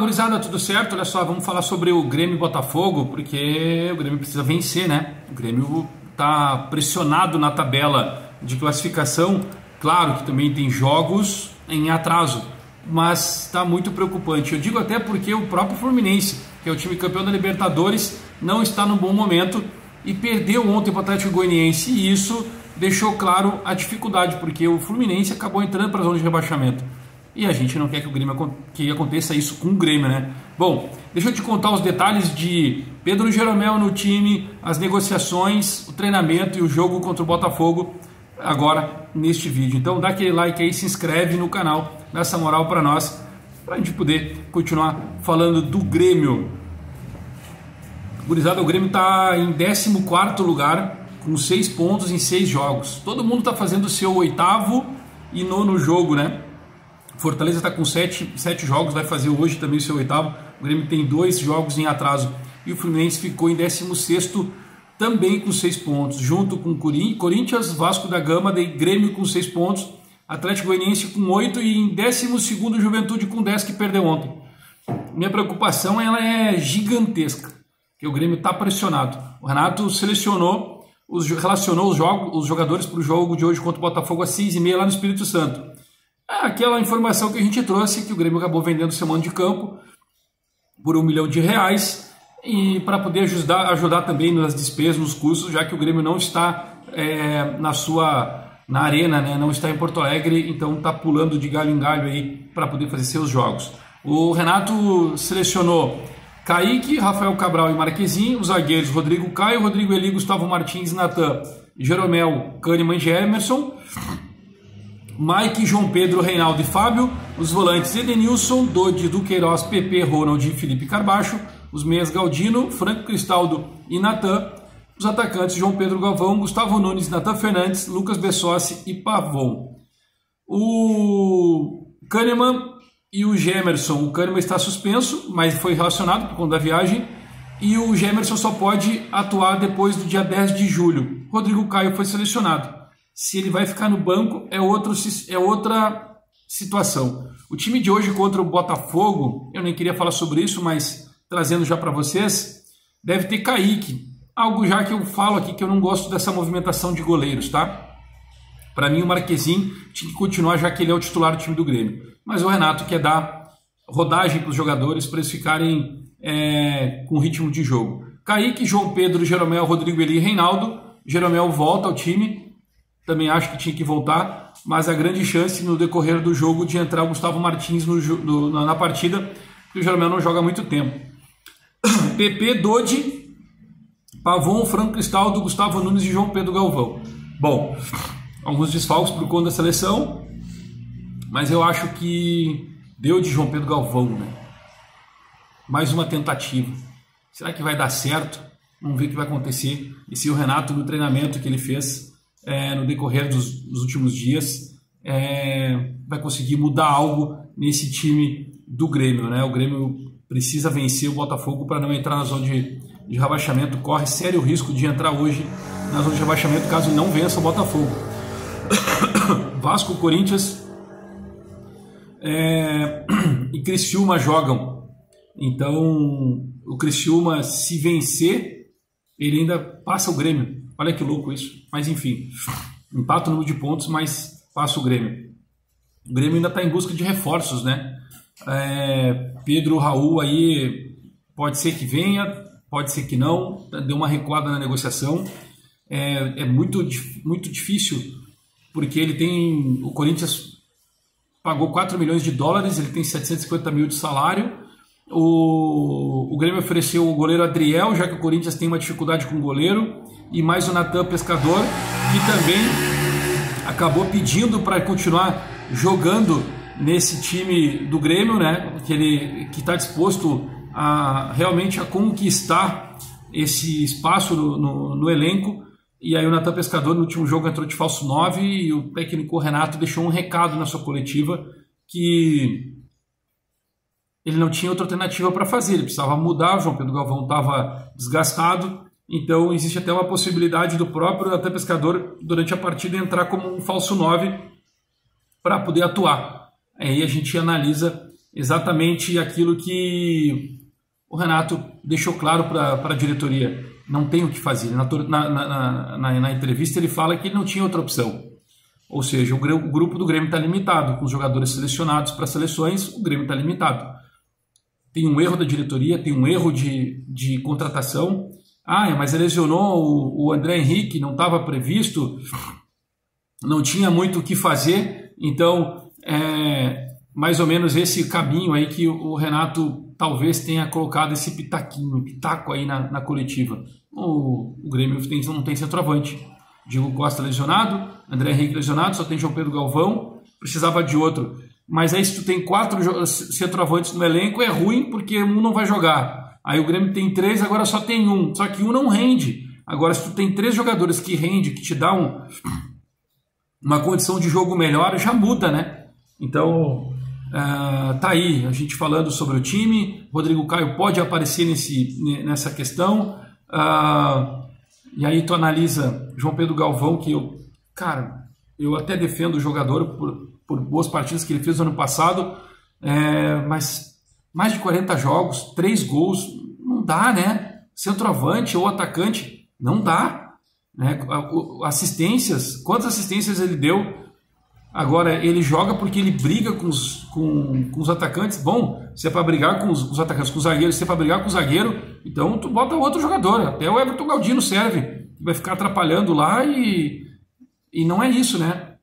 gurizada, tudo certo? Olha só, vamos falar sobre o Grêmio e Botafogo, porque o Grêmio precisa vencer, né? O Grêmio está pressionado na tabela de classificação. Claro que também tem jogos em atraso, mas está muito preocupante. Eu digo até porque o próprio Fluminense, que é o time campeão da Libertadores, não está num bom momento e perdeu ontem para o Atlético Goianiense, e isso deixou claro a dificuldade, porque o Fluminense acabou entrando para a zona de rebaixamento. E a gente não quer que aconteça isso com o Grêmio, né? Bom, deixa eu te contar os detalhes de Pedro Jeromel no time, as negociações, o treinamento e o jogo contra o Botafogo agora neste vídeo. Então dá aquele like aí, se inscreve no canal, dá essa moral para nós, para a gente poder continuar falando do Grêmio. Gurizada, o Grêmio está em 14º lugar, com 6 pontos em 6 jogos. Todo mundo está fazendo o seu 8º e 9º jogo, né? Fortaleza está com 7 jogos, vai fazer hoje também o seu 8º. O Grêmio tem 2 jogos em atraso. E o Fluminense ficou em 16º, também com 6 pontos. Junto com Corinthians, Vasco da Gama, daí Grêmio com 6 pontos. Atlético Goianiense com 8 e em 12º Juventude com 10, que perdeu ontem. Minha preocupação ela é gigantesca, que o Grêmio está pressionado. O Renato relacionou os jogadores para o jogo de hoje contra o Botafogo às 6h30 lá no Espírito Santo. Aquela informação que a gente trouxe, que o Grêmio acabou vendendo seu mando de campo por R$1 milhão, e para poder ajudar também nas despesas, nos custos, já que o Grêmio não está na arena, né? Não está em Porto Alegre, então está pulando de galho em galho aí para poder fazer seus jogos. O Renato selecionou Kaique, Rafael Cabral e Marquezinho, os zagueiros Rodrigo Caio, Rodrigo Eli, Gustavo Martins, Natan, Jeromel, Kahneman e Emerson, Mike, João Pedro, Reinaldo e Fábio, os volantes Edenilson, Dodi, Duqueiroz, PP, Ronald e Felipe Carbacho, os meias Galdino, Franco Cristaldo e Natan, os atacantes João Pedro Galvão, Gustavo Nunes, Natan Fernandes, Lucas Bessossi e Pavon. O Kahneman e o Gemerson, o Kahneman está suspenso, mas foi relacionado por conta da viagem, e o Gemerson só pode atuar depois do dia 10 de julho. Rodrigo Caio foi selecionado. Se ele vai ficar no banco é outra situação. O time de hoje contra o Botafogo, eu nem queria falar sobre isso, mas trazendo já para vocês, deve ter Kaique. Algo já que eu falo aqui que eu não gosto dessa movimentação de goleiros, tá? Para mim o Marquezinho tinha que continuar, já que ele é o titular do time do Grêmio. Mas o Renato quer dar rodagem para os jogadores para eles ficarem com ritmo de jogo. Kaique, João Pedro, Jeromel, Rodrigo Eli e Reinaldo. Jeromel volta ao time. Também acho que tinha que voltar, mas a grande chance no decorrer do jogo de entrar o Gustavo Martins na partida, porque o Jeromel não joga há muito tempo. PP, Dodi, Pavon, Franco Cristaldo, Gustavo Nunes e João Pedro Galvão. Bom, alguns desfalques por conta da seleção, mas eu acho que deu de João Pedro Galvão, né? Mais uma tentativa. Será que vai dar certo? Vamos ver o que vai acontecer. E se o Renato, no treinamento que ele fez no decorrer dos últimos dias, vai conseguir mudar algo nesse time do Grêmio, né? O Grêmio precisa vencer o Botafogo para não entrar na zona de rebaixamento. Corre sério risco de entrar hoje na zona de rebaixamento caso não vença o Botafogo. Vasco, Corinthians e Criciúma jogam. Então o Criciúma, se vencer, ele ainda passa o Grêmio. Olha que louco isso. Mas enfim, empata o número de pontos, mas passa o Grêmio. O Grêmio ainda está em busca de reforços, né? Pedro Raul aí pode ser que venha, pode ser que não. Deu uma recuada na negociação. É muito difícil, porque o Corinthians pagou $4 milhões, ele tem 750 mil de salário. O Grêmio ofereceu o goleiro Adriel, já que o Corinthians tem uma dificuldade com o goleiro, e mais o Natan Pescador, que também acabou pedindo para continuar jogando nesse time do Grêmio, né? Que está disposto realmente a conquistar esse espaço no elenco. E aí o Natan Pescador no último jogo entrou de falso 9, e o técnico Renato deixou um recado na sua coletiva que ele não tinha outra alternativa para fazer, ele precisava mudar. O João Pedro Galvão estava desgastado, então existe até uma possibilidade do próprio Natan Pescador, durante a partida, entrar como um falso 9 para poder atuar. Aí a gente analisa exatamente aquilo que o Renato deixou claro para a diretoria. Não tem o que fazer. Na entrevista ele fala que ele não tinha outra opção. Ou seja, o grupo do Grêmio está limitado, com os jogadores selecionados para seleções, o Grêmio está limitado. Tem um erro da diretoria, tem um erro de contratação. Mas ele lesionou o André Henrique, não estava previsto, não tinha muito o que fazer. Então, mais ou menos esse caminho aí que o Renato talvez tenha colocado esse pitaco aí na coletiva. O Grêmio não tem centroavante. Diego Costa lesionado, André Henrique lesionado, só tem João Pedro Galvão, precisava de outro. Mas aí se tu tem 4 centroavantes no elenco é ruim porque um não vai jogar. Aí o Grêmio tem 3, agora só tem um. Só que um não rende. Agora se tu tem 3 jogadores que rende, que te dá uma condição de jogo melhor, já muda, né? Então, tá aí a gente falando sobre o time. Rodrigo Caio pode aparecer nessa questão. E aí tu analisa João Pedro Galvão, que eu até defendo o jogador por boas partidas que ele fez no ano passado, mas mais de 40 jogos, 3 gols, não dá, né? Centroavante ou atacante, não dá, né? Assistências, quantas assistências ele deu? Agora, ele joga porque ele briga com os atacantes. Bom, se é para brigar com os atacantes, com os zagueiros, se é para brigar com o zagueiro, então tu bota outro jogador. Até o Everton Galdino serve. Vai ficar atrapalhando lá e não é isso, né?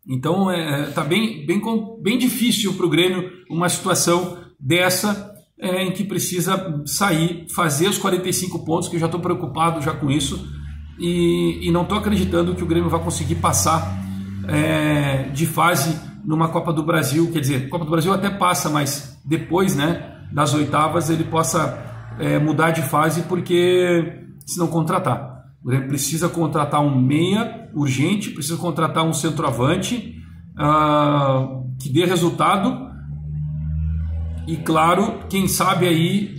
Então, tá bem difícil para o Grêmio uma situação dessa em que precisa sair, fazer os 45 pontos, que eu já estou preocupado já com isso e não estou acreditando que o Grêmio vai conseguir passar de fase numa Copa do Brasil. Quer dizer, Copa do Brasil até passa, mas depois, né, das oitavas ele possa mudar de fase, porque se não contratar. O Grêmio precisa contratar um meia urgente, precisa contratar um centroavante que dê resultado e, claro, quem sabe aí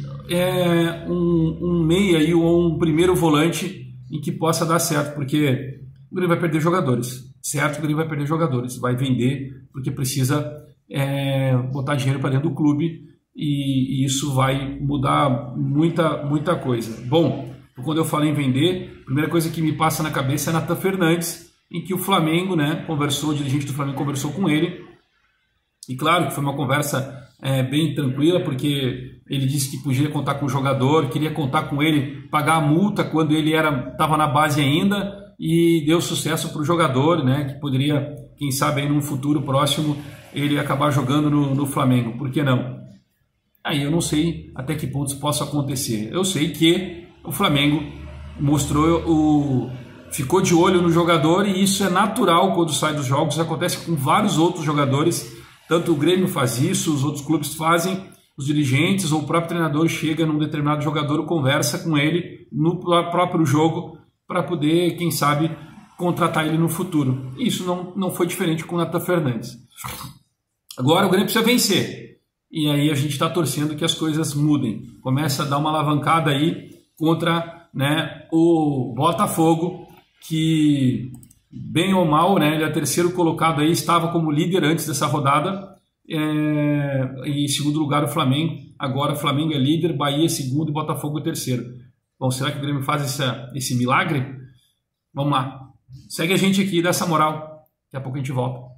um meia aí, ou um primeiro volante em que possa dar certo, porque o Grêmio vai perder jogadores. Certo, o Grêmio vai perder jogadores, vai vender porque precisa botar dinheiro para dentro do clube e isso vai mudar muita coisa. Bom, quando eu falo em vender, a primeira coisa que me passa na cabeça é Nathan Fernandes, em que o Flamengo, né, o dirigente do Flamengo conversou com ele, e claro que foi uma conversa bem tranquila, porque ele disse que podia contar com o jogador, queria contar com ele, pagar a multa quando ele estava na base ainda, e deu sucesso para o jogador, né, que poderia, quem sabe, aí num futuro próximo, ele acabar jogando no Flamengo. Por que não? Aí eu não sei até que ponto isso possa acontecer. Eu sei que o Flamengo ficou de olho no jogador, e isso é natural quando sai dos jogos, isso acontece com vários outros jogadores, tanto o Grêmio faz isso, os outros clubes fazem, os dirigentes ou o próprio treinador chega num determinado jogador, conversa com ele no próprio jogo para poder, quem sabe, contratar ele no futuro. Isso não foi diferente com o Nathan Fernandes. Agora o Grêmio precisa vencer, e aí a gente está torcendo que as coisas mudem, começa a dar uma alavancada aí contra, né, o Botafogo, que bem ou mal, né, ele é o terceiro colocado aí, estava como líder antes dessa rodada, e em segundo lugar o Flamengo. Agora o Flamengo é líder, Bahia é segundo e Botafogo é terceiro. Bom, será que o Grêmio faz esse milagre? Vamos lá, segue a gente aqui, dá essa moral, daqui a pouco a gente volta.